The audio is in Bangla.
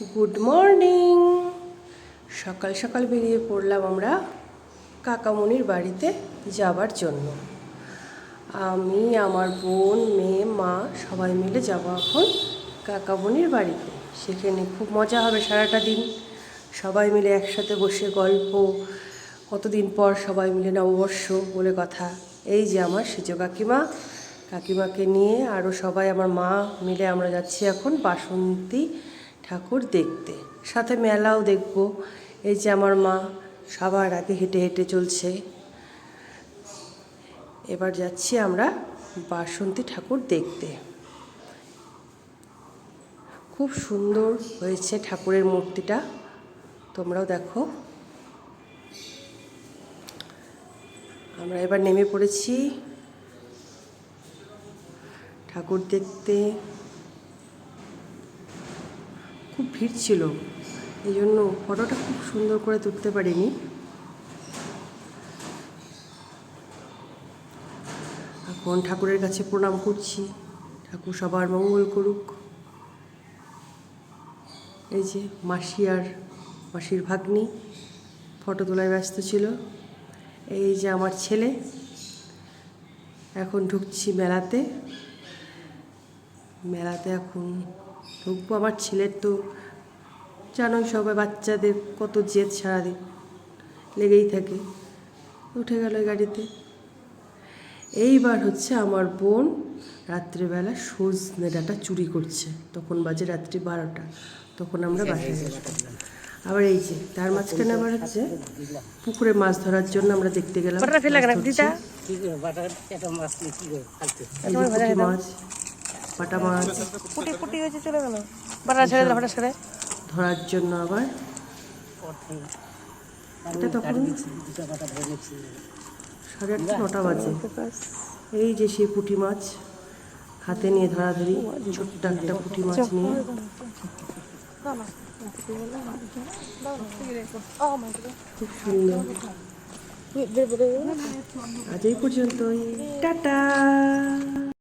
Good morning. সকাল সকাল বেরিয়ে পড়লাম আমরা কাকামণির বাড়িতে যাবার জন্য। আমি, আমার বোন, মেয়ে, মা সবাই মিলে যাব এখন কাকামণির বাড়িতে। সেখানে খুব মজা হবে সারাটা দিন। সবাই মিলে একসাথে বসে গল্প, কতদিন পর সবাই মিলে নববর্ষ বলে কথা। এই যে আমার সেজ কাকিমা, কাকিমাকে নিয়ে আরও সবাই, আমার মা মিলে আমরা যাচ্ছি এখন বাসন্তী ঠাকুর দেখতে, সাথে মেলাও দেখব। এই যে আমার মা সবার আগে হেঁটে হেঁটে চলছে। এবার যাচ্ছি আমরা বাসন্তী ঠাকুর দেখতে। খুব সুন্দর হয়েছে ঠাকুরের মূর্তিটা, তোমরাও দেখো। আমরা এবার নেমে পড়েছি ঠাকুর দেখতে। খুব ভিড় ছিল, এই জন্য ফটোটা খুব সুন্দর করে তুলতে পারিনি। এখন ঠাকুরের কাছে প্রণাম করছি, ঠাকুর সবার মঙ্গল করুক। এই যে মাসি আর মাসির ভাগ্নি ফটো তোলায় ব্যস্ত ছিল। এই যে আমার ছেলে, এখন ঢুকছি মেলাতে। মেলাতে এখন ঢুকবো। আমার ছেলের তো জানোই সবাই, বাচ্চাদের কত জেদ সারাদিন লেগেই থাকে। উঠে গেল গাড়িতে। এইবার হচ্ছে আমার বোন রাত্রিবেলা সজনে ডাঁটা চুরি করছে, তখন বাজে রাত্রি 12টা। তখন আমরা বাসায় গেলাম। আবার এই যে তার মাঝখানে আবার হচ্ছে পুকুরে মাছ ধরার জন্য আমরা দেখতে গেলাম। মাছ, পাটা মাছ ধরার জন্য আবার এটা তখন 8:30-9টা বাজে। এই যে সেই পুঁটি মাছ হাতে নিয়ে ধরাধরি, ছোট্ট একটা পুঁটি মাছ নিয়ে। খুব সুন্দর। আজ এই পর্যন্তই, টাটা।